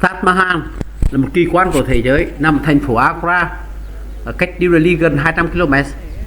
Taj Mahal là một kỳ quan của thế giới nằm thành phố Agra, cách New Delhi gần 200 km,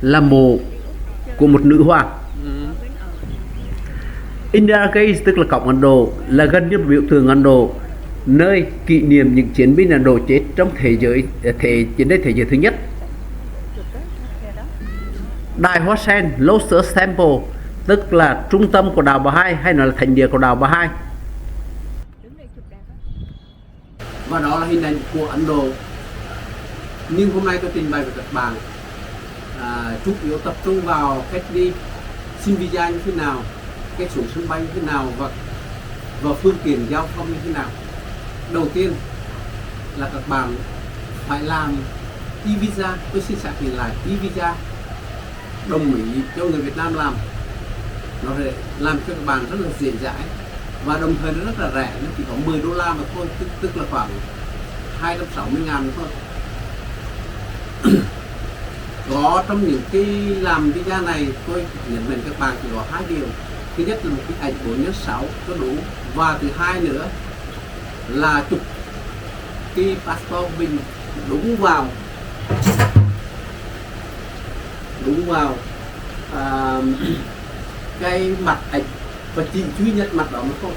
là mộ của một nữ hoàng. Indira Gate tức là cổng Ấn Độ là gần như một biểu tượng Ấn Độ, nơi kỷ niệm những chiến binh Ấn Độ chết trong chiến tranh thế giới thứ nhất. Đài Hoa Sen Lotus Temple tức là trung tâm của đạo Bahá'í, hay nói là thánh địa của đạo Bahá'í. Và đó là hình ảnh của Ấn Độ. Nhưng hôm nay tôi trình bày với các bạn chủ yếu tập trung vào cách đi xin visa như thế nào, cái xuống sân bay như thế nào, và phương tiện giao thông như thế nào. Đầu tiên là các bạn phải làm e-visa. Tôi xin xác nhận lại, e-visa đồng ý cho người Việt Nam làm. Nó sẽ làm cho các bạn rất là dễ dãi và đồng thời nó rất là rẻ, nó chỉ có 10 đô la mà thôi, tức là khoảng 260.000 thôi. Có trong những cái làm visa này, tôi nhận định các bạn chỉ có hai điều. Thứ nhất là một cái ảnh 4x6 cho đủ, và thứ hai nữa là chụp cái passport mình đúng vào cái mặt ảnh, và chỉ duy nhất mặt đó mà thôi.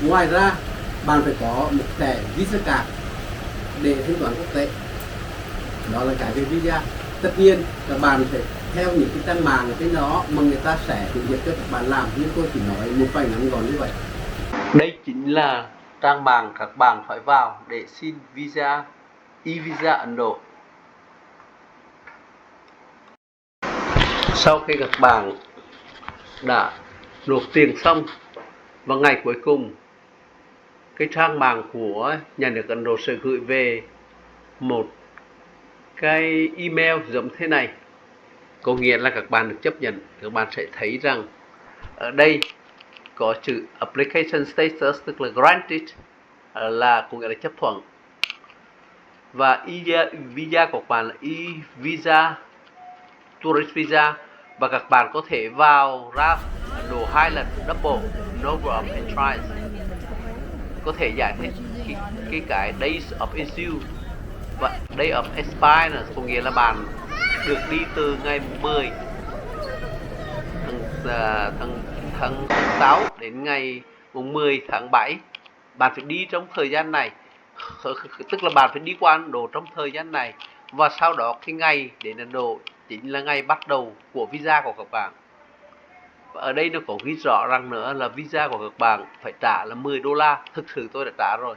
Ngoài ra bạn phải có một thẻ visa card để thanh toán quốc tế. Đó là cái về visa. Tất nhiên các bạn phải theo những cái trang mạng cái đó mà người ta sẽ hướng dẫn cho các bạn làm, nhưng tôi chỉ nói một vài ngắn gọn như vậy. Đây chính là trang mạng các bạn phải vào để xin visa, e-visa Ấn Độ. Sau khi các bạn đã nộp tiền xong, vào ngày cuối cùng, cái trang mạng của nhà nước Ấn Độ sẽ gửi về một cái email giống thế này. Có nghĩa là các bạn được chấp nhận. Các bạn sẽ thấy rằng ở đây có chữ application status tức là granted, là có nghĩa là chấp thuận. Và visa của các bạn là e-visa, tourist visa, và các bạn có thể vào ra Ấn Độ 2 lần, double number of entries. Có thể giải thích cái days of issue và day of expire, có nghĩa là bạn được đi từ ngày 10 tháng 6 đến ngày 10 tháng 7. Bạn phải đi trong thời gian này, tức là bạn phải đi qua Ấn Độ trong thời gian này, và sau đó cái ngày đến Ấn Độ chính là ngày bắt đầu của visa của các bạn. Và ở đây nó có ghi rõ rằng nữa là visa của các bạn phải trả là 10 đô la. Thực sự tôi đã trả rồi.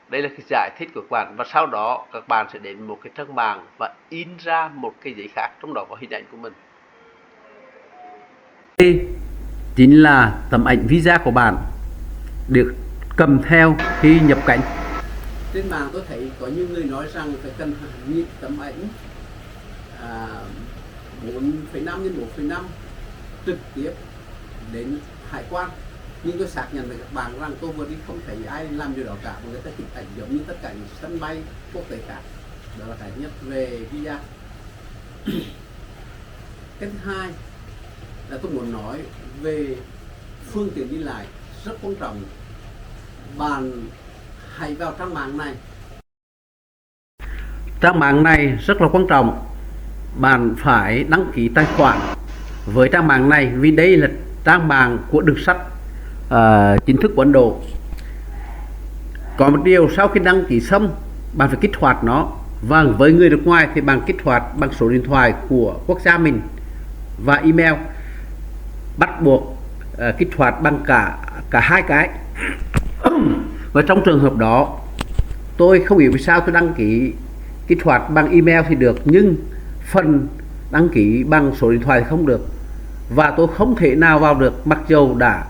Đây là cái giải thích của các bạn. Và sau đó các bạn sẽ đến một cái trang mạng và in ra một cái giấy khác, trong đó có hình ảnh của mình. Đây chính là tấm ảnh visa của bạn được cầm theo khi nhập cảnh. Trên mạng tôi thấy có nhiều người nói rằng phải cần những tấm ảnh 4,5 x 1,5 trực tiếp đến hải quan. Nhưng tôi xác nhận với các bạn rằng tôi vừa đi không thấy ai làm điều đó cả, người ta chụp ảnh giống như tất cả những sân bay quốc tế khác. Đó là cái nhất về visa. Cái thứ hai là tôi muốn nói về phương tiện đi lại, rất quan trọng. Bạn hãy vào trang mạng này. Trang mạng này rất là quan trọng. Bạn phải đăng ký tài khoản với trang mạng này, vì đây là trang mạng của đường sắt chính thức của Ấn Độ. Có một điều, sau khi đăng ký xong, bạn phải kích hoạt nó. Và với người nước ngoài thì bạn kích hoạt bằng số điện thoại của quốc gia mình và email. Bắt buộc kích hoạt bằng cả hai cái. Và trong trường hợp đó, tôi không hiểu vì sao tôi đăng ký kích hoạt bằng email thì được, nhưng phần đăng ký bằng số điện thoại thì không được. Và tôi không thể nào vào được, mặc dù đã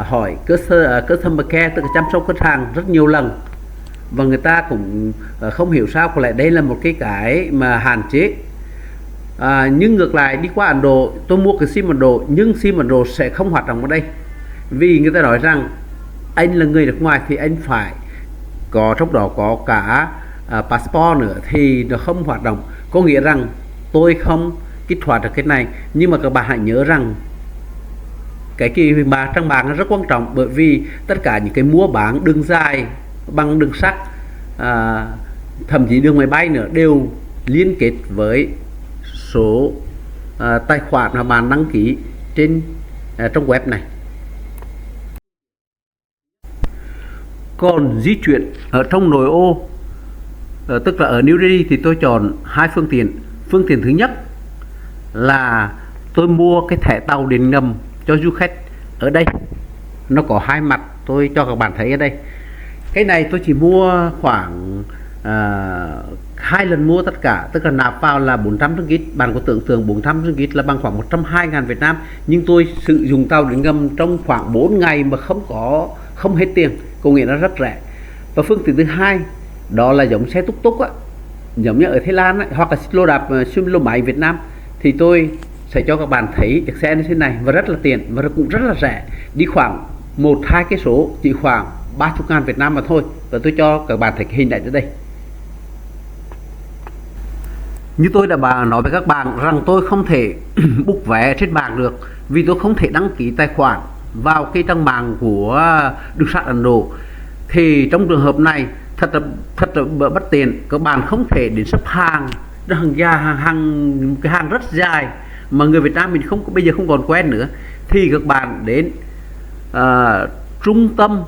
hỏi customer care, tức là chăm sóc khách hàng rất nhiều lần, và người ta cũng không hiểu sao. Có lẽ đây là một cái mà hạn chế. Nhưng ngược lại, đi qua Ấn Độ, tôi mua cái sim Ấn Độ, nhưng sim Ấn Độ sẽ không hoạt động ở đây, vì người ta nói rằng anh là người nước ngoài thì anh phải có, trong đó có cả passport nữa thì nó không hoạt động. Có nghĩa rằng tôi không kích hoạt được cái này. Nhưng mà các bạn hãy nhớ rằng cái kỳ trang bảng nó rất quan trọng, bởi vì tất cả những cái mua bán đường dài bằng đường sắt, thậm chí đường máy bay nữa đều liên kết với số tài khoản mà bạn đăng ký trên trong web này. Còn di chuyển ở trong nội ô, tức là ở New Delhi, thì tôi chọn hai phương tiện. Phương tiện thứ nhất là tôi mua cái thẻ tàu điện ngầm cho du khách. Ở đây nó có hai mặt, tôi cho các bạn thấy ở đây. Cái này tôi chỉ mua khoảng 2 lần mua tất cả, tức là nạp vào là 400 ringgit. Bạn có tưởng tượng 400 ringgit là bằng khoảng 120.000 Việt Nam, nhưng tôi sử dụng tàu điện ngầm trong khoảng 4 ngày mà không hết tiền, có nghĩa nó rất rẻ. Và phương tiện thứ hai đó là giống xe túc túc á, giống như ở Thái Lan ấy, hoặc là xích lô đạp, xích lô máy Việt Nam, thì tôi sẽ cho các bạn thấy chiếc xe như thế này và rất là tiện và cũng rất là rẻ, đi khoảng 1-2 cái số chỉ khoảng 30.000 Việt Nam mà thôi. Và tôi cho các bạn thấy cái hình ảnh ở đây. Như tôi đã nói với các bạn rằng tôi không thể book vé trên mạng được, vì tôi không thể đăng ký tài khoản vào cái trang mạng của đường sắt Ấn Độ. Thì trong trường hợp này thật là bất tiện, các bạn không thể đến xếp hàng cái hàng rất dài mà người Việt Nam mình bây giờ không còn quen nữa. Thì các bạn đến trung tâm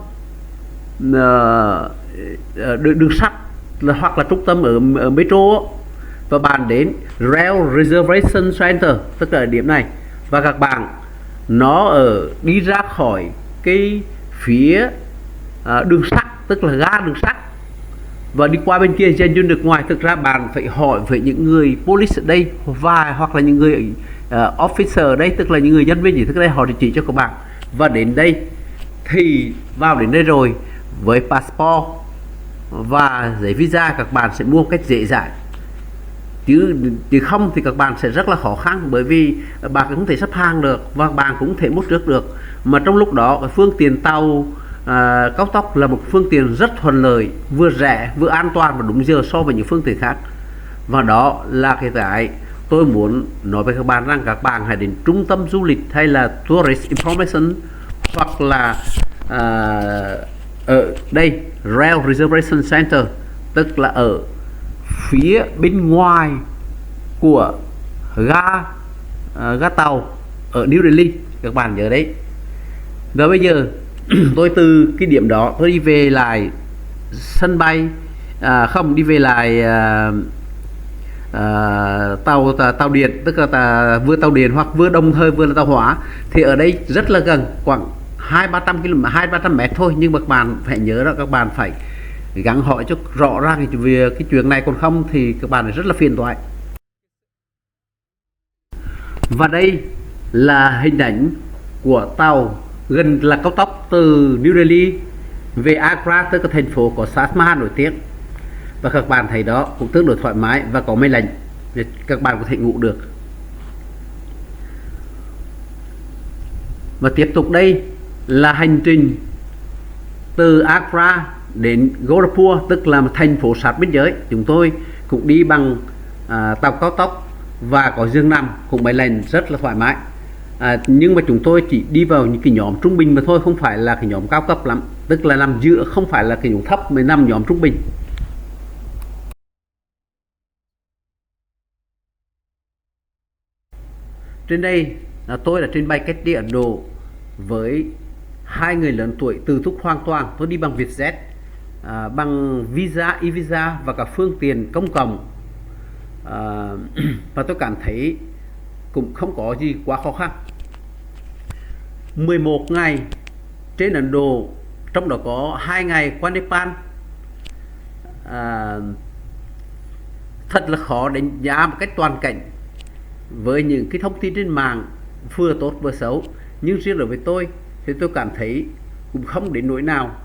đường sắt hoặc là trung tâm ở metro, và bạn đến Rail Reservation Center, tức là điểm này, và các bạn nó đi ra khỏi cái phía đường sắt, tức là ga đường sắt, và đi qua bên kia trên nước ngoài. Thực ra bạn phải hỏi với những người police ở đây hoặc là những người officer ở đây, tức là những người nhân viên gì thức đây, họ chỉ cho các bạn. Và đến đây thì vào đến đây rồi, với passport và giấy visa các bạn sẽ mua một cách dễ dàng, chứ không thì các bạn sẽ rất là khó khăn, bởi vì bạn cũng không thể sắp hàng được và bạn cũng không thể mua trước được. Mà trong lúc đó cái phương tiện tàu cao tốc là một phương tiện rất thuận lợi, vừa rẻ vừa an toàn và đúng giờ so với những phương tiện khác. Và đó là cái tôi muốn nói với các bạn rằng các bạn hãy đến trung tâm du lịch hay là Tourist Information, hoặc là ở đây Rail Reservation Center, tức là ở phía bên ngoài của ga tàu ở New Delhi, các bạn nhớ đấy. Và bây giờ tôi từ cái điểm đó tôi đi về lại sân bay, không, đi về lại tàu điện, tức là vừa tàu điện hoặc vừa đồng thời vừa là tàu hỏa. Thì ở đây rất là gần, khoảng 200-300 km, 200-300 mét thôi, nhưng mà các bạn phải nhớ là các bạn phải gắn hỏi cho rõ ràng về cái chuyện này, còn không thì các bạn rất là phiền toái. Và đây là hình ảnh của tàu gần là cao tốc từ New Delhi về Agra, tức là thành phố có Taj Mahal nổi tiếng. Và các bạn thấy đó cũng tương đối thoải mái và có mây lạnh, các bạn có thể ngủ được. Và tiếp tục đây là hành trình từ Agra đến Gorakhpur, tức là một thành phố sát biên giới. Chúng tôi cũng đi bằng tàu cao tốc và có giường nằm, cũng mây lạnh rất là thoải mái. Nhưng mà chúng tôi chỉ đi vào những cái nhóm trung bình mà thôi, không phải là cái nhóm cao cấp lắm, tức là nằm giữa, không phải là cái nhóm thấp mà nằm nhóm trung bình. Trên đây tôi là trên bay cách đi Ấn Độ với 2 người lớn tuổi, từ thúc hoàn toàn. Tôi đi bằng Vietjet, bằng visa, e-visa và cả phương tiện công cộng, và tôi cảm thấy cũng không có gì quá khó khăn. 11 ngày trên Ấn Độ, trong đó có 2 ngày qua Nepal. Thật là khó đánh giá một cách toàn cảnh với những cái thông tin trên mạng vừa tốt vừa xấu, nhưng riêng đối với tôi thì tôi cảm thấy cũng không đến nỗi nào.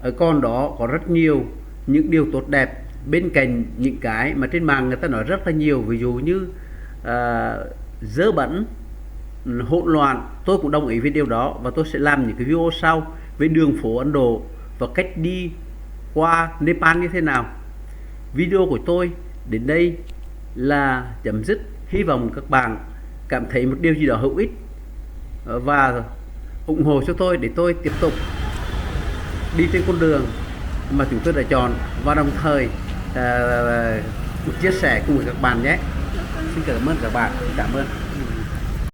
Ở con đó có rất nhiều những điều tốt đẹp, bên cạnh những cái mà trên mạng người ta nói rất là nhiều, ví dụ như dơ bẩn, hỗn loạn. Tôi cũng đồng ý với điều đó, và tôi sẽ làm những cái video sau về đường phố Ấn Độ và cách đi qua Nepal như thế nào. Video của tôi đến đây là chấm dứt. Hy vọng các bạn cảm thấy một điều gì đó hữu ích và ủng hộ cho tôi để tôi tiếp tục đi trên con đường mà chúng tôi đã chọn, và đồng thời chia sẻ cùng với các bạn nhé. Xin cảm ơn các bạn, cảm ơn.